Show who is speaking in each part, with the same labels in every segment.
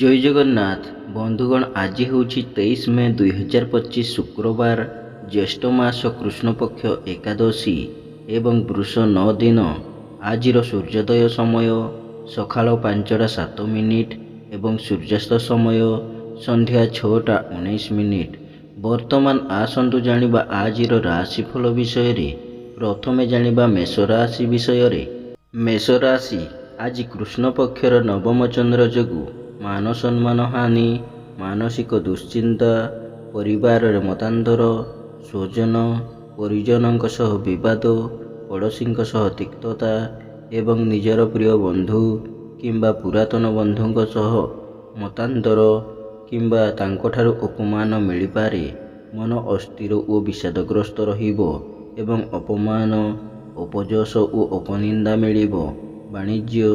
Speaker 1: जय जगन्नाथ बंधुगण। आज हूँ 23 मे 2025 शुक्रवार, ज्येष्ठ मास कृष्ण पक्ष एकादशी एवं वृष 9 दिन। आज सूर्योदय समय सकाळ 5:07 एवं सूर्यास्त समय संध्या 6:19। वर्तमान आसतु जानिबा आज राशिफल विषय। प्रथमे जानिबा मेष राशि विषय। मेष राशि आज कृष्ण पक्षर नवम चंद्र जोगु मान सम्मान हानि, मानसिक दुश्चिंता, परिवार मतांतर, स्वजन परिजनों सह विवाद, पड़ोशी सह तिक्तता एवं निजर प्रिय बंधु किंबा पुरातन बंधुों सह मतांतर किंबा तांकोठारु अपमान मिल पारे। मन अस्थिर और विषादग्रस्त रहिबो एवं अपमान, अपजस और अपनिंदा मिलिबो। वाणिज्य,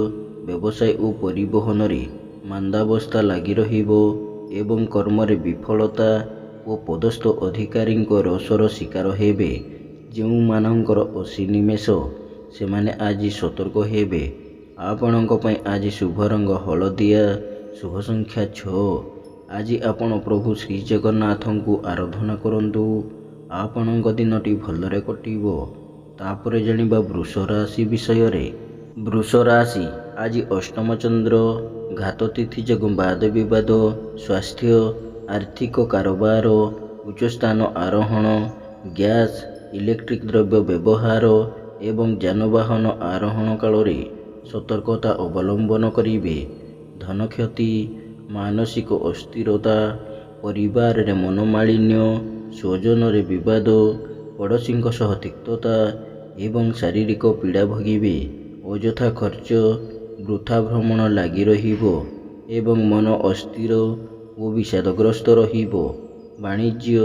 Speaker 1: व्यवसाय और परिवहन रे मांदावस्था लगी रहिबो एवं कर्मरे विफलता और पदस्थ अधिकारी रोषर शिकार हेबे। जो मानकर अशी निमेष से माने आज सतर्क हेबे। आपणों आज शुभ रंग हलदिया, शुभ संख्या 6। आज आपण प्रभु श्री जगन्नाथ को आराधना करंतु, आपणों दिनटी भलरे कटिबो। तापरे जानिबा वृष राशि विषय रे। वृष राशि आज अष्टम चंद्र, घात तिथि जगु वाद विवाद, स्वास्थ्य, आर्थिक कारोबार, उच्च स्थान आरोहण, गैस इलेक्ट्रिक द्रव्य व्यवहार एवं जानवाहन आरोहण काल रे सतर्कता अवलंबन करिवे। धन क्षति, मानसिक अस्थिरता, परिवार रे मनोमालिन्य, स्वजन रे विवाद, पड़ोशी सह तिक्तता एवं शारीरिक पीड़ा भोगिबे। अଯଥା खर्च, वृथा भ्रमण लगी रहिबो एवं मन अस्थिर और विषादग्रस्त रहिबो। वाणिज्य,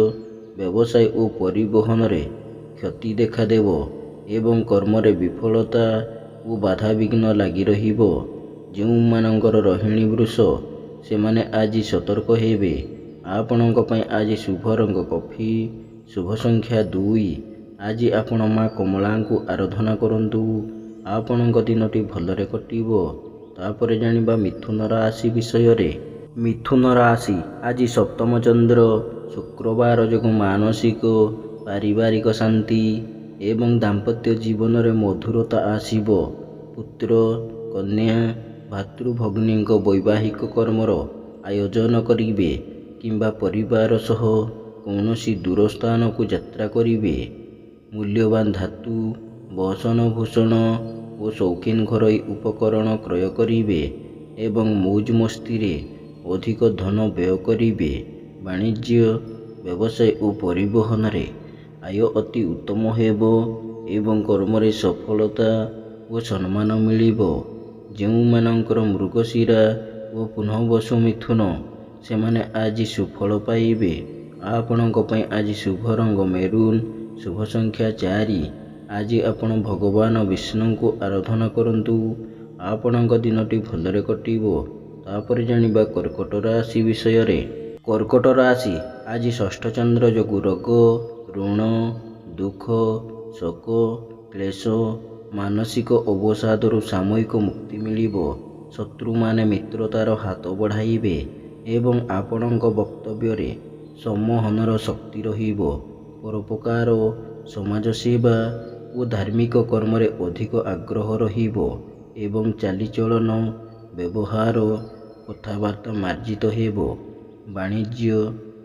Speaker 1: व्यवसाय और परिवहन रे क्षति देखा देबो एवं कर्मरे विफलता और बाधा विघ्न लगी रहिबो। जो मानकर रोहिणी वृष से माने आज सतर्क हेबे। आपणों पई आज शुभ रंग कॉफी, शुभ संख्या 2। आज आपण माँ कमला को आराधना करंतु, आपणों दिनटी भलरे कटिबो। तापरे जानिबा मिथुन राशि विषय रे। मिथुन राशि आज सप्तम चंद्र, शुक्रवार जोगु मानसिक पारिवारिक शांति एवं दाम्पत्य जीवन रे मधुरता आसीबो। पुत्र, कन्या, भातृभगिनी वैवाहिक कर्मर आयोजन करिवे किंबा परिवार सह कौनसी दूर स्थान को यात्रा करिवे। मूल्यवान धातु, बसन भूषण और शौकीन घरोई उपकरण क्रय करिवे एवं मौज मस्ती रे अधिक धन व्यय करिवे। वाणिज्य, व्यवसाय और परिवहन रे आय अति उत्तम हेबो एवं कर्मरे सफलता और सम्मान मिलिबो। जो मानकर मृगशिरा और पुनःवसु मिथुन से माने आज सुफल पाइबे। आपणों पई आज शुभ रंग मेरून, शुभ संख्या 4। आज आपण भगवान विष्णु को आराधना करंतु, आपणों दिनटी भलरे कटिबो। तापरे जानिबा कर्कट राशि विषय रे। कर्कट राशि आज षष्ठ चंद्र जोगु रोग, ऋण, दुख, शोक, क्लेश, मानसिक अवसादरु सामयिक मुक्ति मिलिबो। शत्रु माने मित्रतार हाथ बढ़ाइबे एवं आपणों वक्तव्य रे सम्मोहनर शक्ति रहिबो। परोपकार, समाज सेवा और धार्मिक कर्म रे अधिक आग्रह रहिबो एवं चालीचलन, व्यवहार, कथबार्ता मार्जित हेबो। वाणिज्य,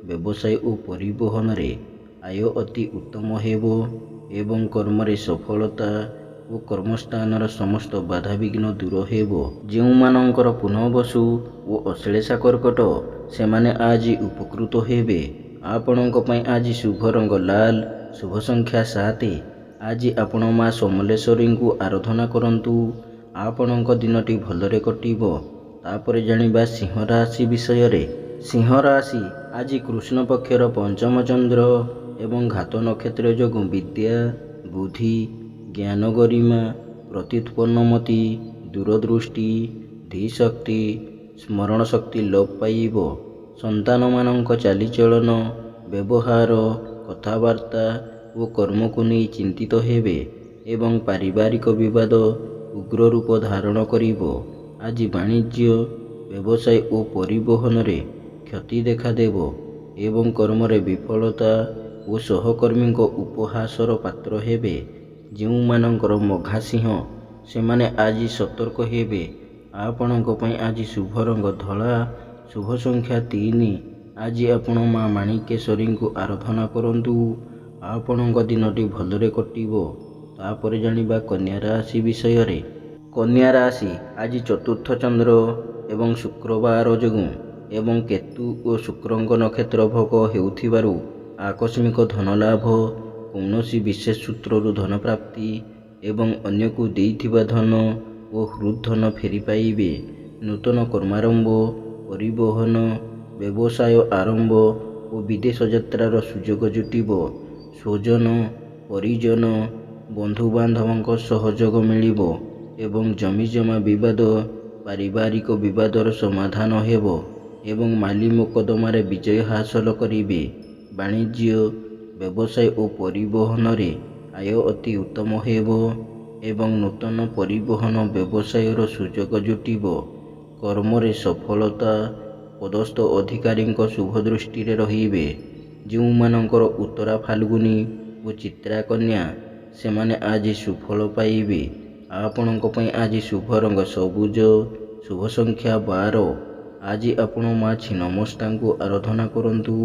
Speaker 1: व्यवसाय और परिवहन रे आय अति उत्तम हेबो एवं कर्म रे सफलता और कर्मस्थानर समस्त बाधा विघ्न दूर हेबो। जो मानकर पुनःवसु और अश्लेषा कर्कट से माने आज उपकृत हेबे। आपणों पई आज शुभ रंग लाल, शुभ संख्या 7। आज आपण माँ समलेश्वरी को आराधना करंतु, आपणों दिनटी भलरे कटिबो। तापरे जानिबा सिंह राशि विषय रे। सिंह राशि आज कृष्ण पक्षर पंचम चंद्र एवं घात नक्षत्र जोगु विद्या, बुद्धि, ज्ञान गरिमा, प्रत्युत्पन्नमति, दूरदृष्टि, धीशक्ति, स्मरण शक्ति लोप पाइबो। संतान मानक चालीचलन, व्यवहार, कथबार्ता और कर्म को नहीं चिंतित हेबे एवं पारिवारिक विवाद उग्र रूप धारण करिबो। आज वाणिज्य, ବ୍ୟବସାୟ ଓ ପରିବହନରେ କ୍ଷତି ଦେଖାଦେବ ଏବଂ କର୍ମରେ ବିଫଳତା ଓ ସହକର୍ମୀଙ୍କ ଉପହାସର ପାତ୍ର ହେବେ। ଯେଉଁମାନଙ୍କର ମଘା ସିଂହ ସେମାନେ ଆଜି ସତର୍କ ହେବେ। ଆପଣଙ୍କ ପାଇଁ ଆଜି ଶୁଭ ରଙ୍ଗ ଧଳା, ଶୁଭ ସଂଖ୍ୟା 3। ଆଜି ଆପଣ ମା ମାଣିକେଶ୍ୱରୀଙ୍କୁ ଆରାଧନା କରନ୍ତୁ। ଆପଣଙ୍କ ଦିନଟି ଭଲରେ କଟିବ। ତାପରେ ଜାଣିବା କନ୍ୟା ରାଶି ବିଷୟରେ। କନ୍ୟା ରାଶି ଆଜି ଚତୁର୍ଥ ଚନ୍ଦ୍ର ଏବଂ ଶୁକ୍ରବାର ଯୋଗୁଁ ଏବଂ କେତୁ ଓ ଶୁକ୍ରଙ୍କ ନକ୍ଷତ୍ର ଭୋଗ ହେଉଥିବାରୁ ଆକସ୍ମିକ ଧନଲାଭ, କୌଣସି ବିଶେଷ ସୂତ୍ରରୁ ଧନ ପ୍ରାପ୍ତି ଏବଂ ଅନ୍ୟକୁ ଦେଇଥିବା ଧନ ଓ ହୃଦ୍ ଧନ ଫେରି ପାଇବେ। ନୂତନ କର୍ମାରମ୍ଭ, ପରିବହନ, ବ୍ୟବସାୟ ଆରମ୍ଭ ଓ ବିଦେଶ ଯାତ୍ରାର ସୁଯୋଗ ଜୁଟିବ। ସ୍ୱଜନ, ପରିଜନ, ବନ୍ଧୁବାନ୍ଧବଙ୍କ ସହଯୋଗ ମିଳିବ ଏବଂ ଜମିଜମା ବିବାଦ, ପାରିବାରିକ ବିବାଦର ସମାଧାନ ହେବ ଏବଂ ମାଲି ମୋକଦ୍ଦମାରେ ବିଜୟ ହାସଲ କରିବେ। ବାଣିଜ୍ୟ, ବ୍ୟବସାୟ ଓ ପରିବହନରେ ଆୟ ଅତି ଉତ୍ତମ ହେବ ଏବଂ ନୂତନ ପରିବହନ ବ୍ୟବସାୟର ସୁଯୋଗ ଜୁଟିବ। କର୍ମରେ ସଫଳତା, ପଦସ୍ଥ ଅଧିକାରୀଙ୍କ ଶୁଭ ଦୃଷ୍ଟିରେ ରହିବେ। ଯେଉଁମାନଙ୍କର ଉତ୍ତରା ଫାଲ୍ଗୁନୀ ଓ ଚିତ୍ରା କନ୍ୟା ସେମାନେ ଆଜି ସୁଫଳ ପାଇବେ। ଆପଣଙ୍କ ପାଇଁ ଆଜି ଶୁଭ ରଙ୍ଗ ସବୁଜ, ଶୁଭ ସଂଖ୍ୟା 12। ଆଜି ଆପଣ ମା ଛିନ୍ନମସ୍ତାଙ୍କୁ ଆରାଧନା କରନ୍ତୁ।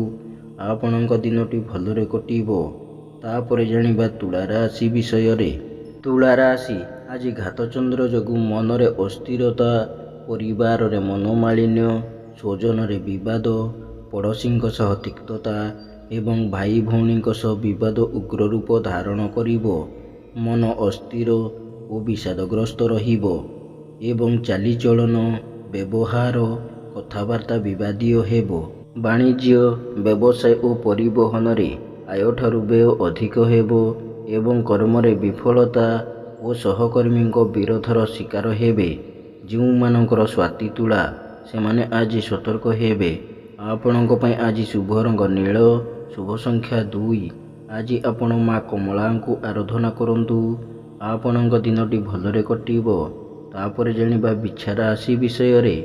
Speaker 1: ଆପଣଙ୍କ ଦିନଟି ଭଲରେ କଟିବ। ତାପରେ ଜାଣିବା ତୁଳା ରାଶି ବିଷୟରେ। ତୁଳା ରାଶି ଆଜି ଘାତଚନ୍ଦ୍ର ଯୋଗୁଁ ମନରେ ଅସ୍ଥିରତା, ପରିବାରରେ ମନୋମାଳିନ୍ୟ, ସ୍ୱଜନରେ ବିବାଦ, ପଡ଼ୋଶୀଙ୍କ ସହ ତିକ୍ତତା ଏବଂ ଭାଇ ଭଉଣୀଙ୍କ ସହ ବିବାଦ ଉଗ୍ର ରୂପ ଧାରଣ କରିବ। ମନ ଅସ୍ଥିର ଓ ବିଷାଦଗ୍ରସ୍ତ ରହିବ ଏବଂ ଚାଲିଚଳନ, ବ୍ୟବହାର, କଥାବାର୍ତ୍ତା ବିବାଦୀୟ ହେବ। ବାଣିଜ୍ୟ, ବ୍ୟବସାୟ ଓ ପରିବହନରେ ଆୟଠାରୁ ବ୍ୟୟ ଅଧିକ ହେବ ଏବଂ କର୍ମରେ ବିଫଳତା ଓ ସହକର୍ମୀଙ୍କ ବିରୋଧର ଶିକାର ହେବେ। ଯେଉଁମାନଙ୍କର ସ୍ୱାତି ତୁଳା ସେମାନେ ଆଜି ସତର୍କ ହେବେ। ଆପଣଙ୍କ ପାଇଁ ଆଜି ଶୁଭ ରଙ୍ଗ ନୀଳ, ଶୁଭ ସଂଖ୍ୟା 2। ଆଜି ଆପଣ ମା କମଳାଙ୍କୁ ଆରାଧନା କରନ୍ତୁ। ଆପଣଙ୍କ ଦିନଟି ଭଲରେ କଟିବ। ତାପରେ ଜାଣିବା ବିଛା ରାଶି ବିଷୟରେ।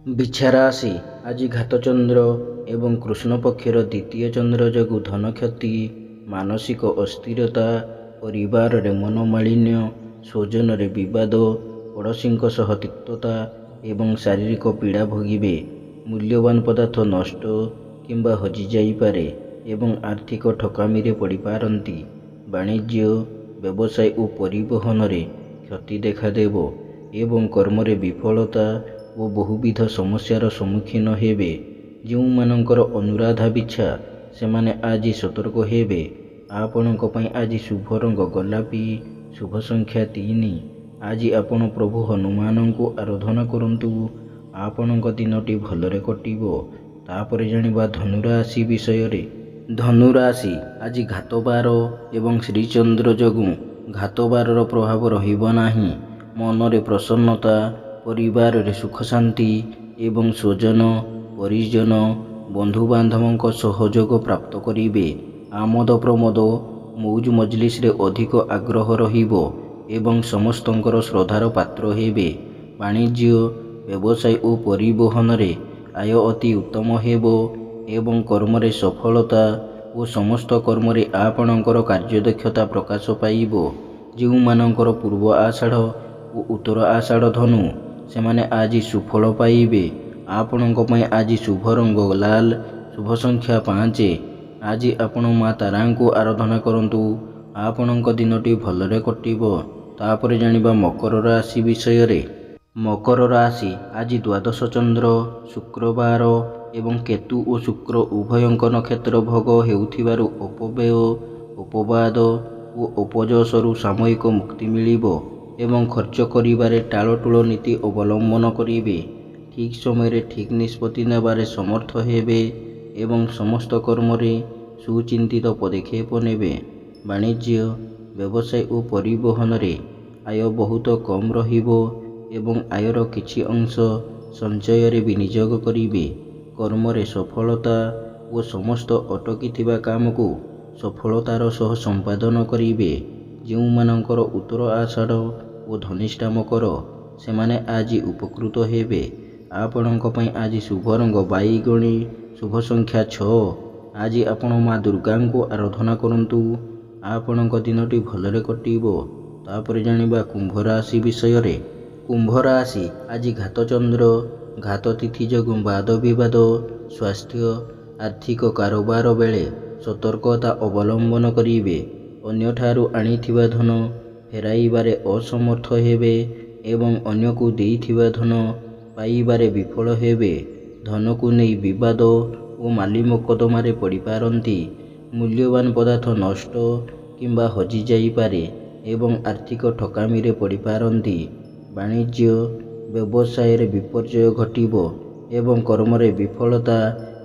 Speaker 1: ବିଛା ରାଶି ଆଜି ଘାତଚନ୍ଦ୍ର ଏବଂ କୃଷ୍ଣ ପକ୍ଷର ଦ୍ୱିତୀୟ ଚନ୍ଦ୍ର ଯୋଗୁଁ ଧନ କ୍ଷତି, ମାନସିକ ଅସ୍ଥିରତା, ପରିବାରରେ ମନୋମାଳିନ୍ୟ, ସ୍ୱଜନରେ ବିବାଦ, ପଡ଼ୋଶୀଙ୍କ ସହ ତିକ୍ତତା ଏବଂ ଶାରୀରିକ ପୀଡ଼ା ଭୋଗିବେ। ମୂଲ୍ୟବାନ ପଦାର୍ଥ ନଷ୍ଟ କିମ୍ବା ହଜିଯାଇପାରେ ଏବଂ ଆର୍ଥିକ ଠକାମିରେ ପଡ଼ିପାରନ୍ତି। ବାଣିଜ୍ୟ, ବ୍ୟବସାୟ ଓ ପରିବହନରେ କ୍ଷତି ଦେଖାଦେବ ଏବଂ କର୍ମରେ ବିଫଳତା ଓ ବହୁବିଧ ସମସ୍ୟାର ସମ୍ମୁଖୀନ ହେବେ। ଯେଉଁମାନଙ୍କର ଅନୁରାଧା ବିଛା ସେମାନେ ଆଜି ସତର୍କ ହେବେ। ଆପଣଙ୍କ ପାଇଁ ଆଜି ଶୁଭ ରଙ୍ଗ ଗୋଲାପୀ, ଶୁଭ ସଂଖ୍ୟା 3। ଆଜି ଆପଣ ପ୍ରଭୁ ହନୁମାନଙ୍କୁ ଆରାଧନା କରନ୍ତୁ। ଆପଣଙ୍କ ଦିନଟି ଭଲରେ କଟିବ। ତାପରେ ଜାଣିବା ଧନୁରାଶି ବିଷୟରେ। ଧନୁରାଶି ଆଜି ଘାତବାର ଏବଂ ଶ୍ରୀଚନ୍ଦ୍ର ଯୋଗୁଁ ଘାତବାରର ପ୍ରଭାବ ରହିବ ନାହିଁ। ମନରେ ପ୍ରସନ୍ନତା, ପରିବାରରେ ସୁଖ ଶାନ୍ତି ଏବଂ ସ୍ୱଜନ, ପରିଜନ, ବନ୍ଧୁବାନ୍ଧବଙ୍କ ସହଯୋଗ ପ୍ରାପ୍ତ କରିବେ। ଆମୋଦ ପ୍ରମୋଦ, ମୌଜ ମଜଲିସରେ ଅଧିକ ଆଗ୍ରହ ରହିବ ଏବଂ ସମସ୍ତଙ୍କର ଶ୍ରଦ୍ଧାର ପାତ୍ର ହେବେ। ବାଣିଜ୍ୟ, ବ୍ୟବସାୟ ଓ ପରିବହନରେ ଆୟ ଅତି ଉତ୍ତମ ହେବ ଏବଂ କର୍ମରେ ସଫଳତା ଓ ସମସ୍ତ କର୍ମରେ ଆପଣଙ୍କର କାର୍ଯ୍ୟଦକ୍ଷତା ପ୍ରକାଶ ପାଇବ। ଯେଉଁମାନଙ୍କର ପୂର୍ବ ଆଷାଢ଼ ଓ ଉତ୍ତର ଆଷାଢ଼ ଧନୁ ସେମାନେ ଆଜି ସୁଫଳ ପାଇବେ। ଆପଣଙ୍କ ପାଇଁ ଆଜି ଶୁଭ ରଙ୍ଗ ଲାଲ, ଶୁଭ ସଂଖ୍ୟା 5। ଆଜି ଆପଣ ମା ତାରାଙ୍କୁ ଆରାଧନା କରନ୍ତୁ। ଆପଣଙ୍କ ଦିନଟି ଭଲରେ କଟିବ। ତାପରେ ଜାଣିବା ମକର ରାଶି ବିଷୟରେ। ମକର ରାଶି ଆଜି ଦ୍ୱାଦଶ ଚନ୍ଦ୍ର, ଶୁକ୍ରବାର ଏବଂ କେତୁ ଓ ଶୁକ୍ର ଉଭୟଙ୍କ ନକ୍ଷତ୍ର ଭୋଗ ହେଉଥିବାରୁ ଅପବ୍ୟୟ, ଅପବାଦ ଓ ଅପଯଶରୁ ସାମୟିକ ମୁକ୍ତି ମିଳିବ ଏବଂ ଖର୍ଚ୍ଚ କରିବାରେ ଟାଳଟୁଳ ନୀତି ଅବଲମ୍ବନ କରିବେ। ଠିକ୍ ସମୟରେ ଠିକ୍ ନିଷ୍ପତ୍ତି ନେବାରେ ସମର୍ଥ ହେବେ ଏବଂ ସମସ୍ତ କର୍ମରେ ସୁଚିନ୍ତିତ ପଦକ୍ଷେପ ନେବେ। ବାଣିଜ୍ୟ, ବ୍ୟବସାୟ ଓ ପରିବହନରେ ଆୟ ବହୁତ କମ୍ ରହିବ ଏବଂ ଆୟର କିଛି ଅଂଶ ସଞ୍ଚୟରେ ବିନିଯୋଗ କରିବେ। କର୍ମରେ ସଫଳତା ଓ ସମସ୍ତ ଅଟକିଥିବା କାମକୁ ସଫଳତାର ସହ ସମ୍ପାଦନ କରିବେ। ଯେଉଁମାନଙ୍କର ଉତ୍ତର ଆଷାଢ଼ ଓ ଧନିଷ୍ଠା ମକର ସେମାନେ ଆଜି ଉପକୃତ ହେବେ। ଆପଣଙ୍କ ପାଇଁ ଆଜି ଶୁଭ ରଙ୍ଗ ବାଇଗଣୀ, ଶୁଭ ସଂଖ୍ୟା 6। ଆଜି ଆପଣ ମା ଦୁର୍ଗାଙ୍କୁ ଆରାଧନା କରନ୍ତୁ। ଆପଣଙ୍କ ଦିନଟି ଭଲରେ କଟିବ। ତାପରେ ଜାଣିବା କୁମ୍ଭ ରାଶି ବିଷୟରେ। କୁମ୍ଭ ରାଶି ଆଜି ଘାତଚନ୍ଦ୍ର, ଘାତ ତିଥି ଯୋଗୁଁ ବାଦ ବିବାଦ, ସ୍ୱାସ୍ଥ୍ୟ, ଆର୍ଥିକ କାରବାର ବେଳେ ସତର୍କତା ଅବଲମ୍ବନ କରିବେ। ଅନ୍ୟଠାରୁ ଆଣିଥିବା ଧନ ଫେରାଇବାରେ ଅସମର୍ଥ ହେବେ ଏବଂ ଅନ୍ୟକୁ ଦେଇଥିବା ଧନ ପାଇବାରେ ବିଫଳ ହେବେ। ଧନକୁ ନେଇ ବିବାଦ ଓ ମାଲି ମକଦ୍ଦମାରେ ପଡ଼ିପାରନ୍ତି। ମୂଲ୍ୟବାନ ପଦାର୍ଥ ନଷ୍ଟ କିମ୍ବା ହଜିଯାଇପାରେ ଏବଂ ଆର୍ଥିକ ଠକାମିରେ ପଡ଼ିପାରନ୍ତି। ବାଣିଜ୍ୟ ବ୍ୟବସାୟରେ ବିପର୍ଯ୍ୟୟ ଘଟିବ ଏବଂ କର୍ମରେ ବିଫଳତା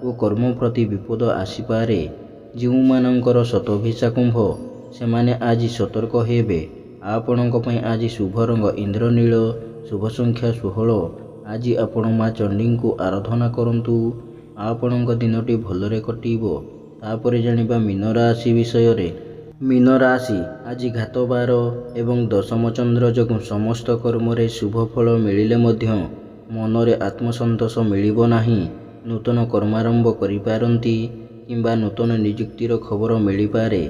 Speaker 1: ଓ କର୍ମ ପ୍ରତି ବିପଦ ଆସିପାରେ। ଯେଉଁମାନଙ୍କର ଶତଭିଷା କୁମ୍ଭ ସେମାନେ ଆଜି ସତର୍କ ହେବେ। ଆପଣଙ୍କ ପାଇଁ ଆଜି ଶୁଭ ରଙ୍ଗ ଇନ୍ଦ୍ରନୀଳ, ଶୁଭ ସଂଖ୍ୟା 16। ଆଜି ଆପଣ ମା ଚଣ୍ଡୀଙ୍କୁ ଆରାଧନା କରନ୍ତୁ। ଆପଣଙ୍କ ଦିନଟି ଭଲରେ କଟିବ। ତାପରେ ଜାଣିବା ମୀନ ରାଶି ବିଷୟରେ। ମୀନ ରାଶି ଆଜି ଘାତବାର ଏବଂ ଦଶମ ଚନ୍ଦ୍ର ଯୋଗୁଁ ସମସ୍ତ କର୍ମରେ ଶୁଭ ଫଳ ମିଳିଲେ ମଧ୍ୟ ମନରେ ଆତ୍ମସନ୍ତୋଷ ମିଳିବ ନାହିଁ। ନୂତନ କର୍ମାରମ୍ଭ କରିପାରନ୍ତି କିମ୍ବା ନୂତନ ନିଯୁକ୍ତିର ଖବର ମିଳିପାରେ।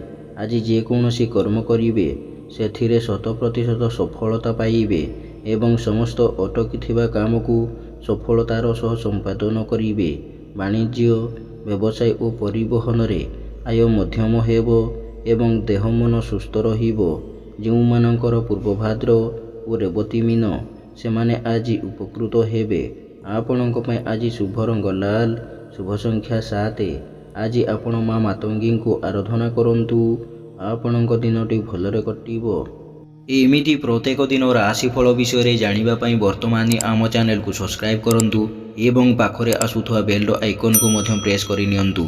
Speaker 1: ଆଜି ଯେକୌଣସି କର୍ମ କରିବେ ସେଥିରେ 100% ସଫଳତା ପାଇବେ ଏବଂ ସମସ୍ତ ଅଟକିଥିବା କାମକୁ ସଫଳତାର ସହ ସମ୍ପାଦନ କରିବେ। ବାଣିଜ୍ୟ, ବ୍ୟବସାୟ ଓ ପରିବହନରେ ଆୟ ମଧ୍ୟମ ହେବ ଏବଂ ଦେହ ମନ ସୁସ୍ଥ ରହିବ। ଯେଉଁମାନଙ୍କର ପୂର୍ବଭାଦ୍ର ଓ ରେବତୀ ମୀନ ସେମାନେ ଆଜି ଉପକୃତ ହେବେ। ଆପଣଙ୍କ ପାଇଁ ଆଜି ଶୁଭ ରଙ୍ଗ ଲାଲ, ଶୁଭ ସଂଖ୍ୟା 7। ଆଜି ଆପଣ ମା ମାତଙ୍ଗୀଙ୍କୁ ଆରାଧନା କରନ୍ତୁ। ଆପଣଙ୍କ ଦିନଟି ଭଲରେ କଟିବ। ଏମିତି ପ୍ରତ୍ୟେକ ଦିନ ରାଶିଫଳ ବିଷୟରେ ଜାଣିବା ପାଇଁ ବର୍ତ୍ତମାନ ଆମ ଚ୍ୟାନେଲକୁ ସବସ୍କ୍ରାଇବ୍ କରନ୍ତୁ ଏବଂ ପାଖରେ ଆସୁଥିବା ବେଲ୍ର ଆଇକନ୍କୁ ମଧ୍ୟ ପ୍ରେସ୍ କରିନିଅନ୍ତୁ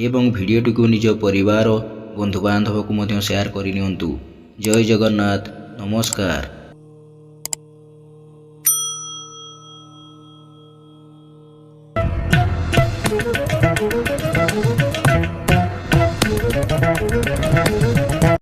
Speaker 1: ଏବଂ ଭିଡ଼ିଓଟିକୁ ନିଜ ପରିବାର, ବନ୍ଧୁବାନ୍ଧବକୁ ମଧ୍ୟ ସେୟାର କରିନିଅନ୍ତୁ। ଜୟ ଜଗନ୍ନାଥ। ନମସ୍କାର।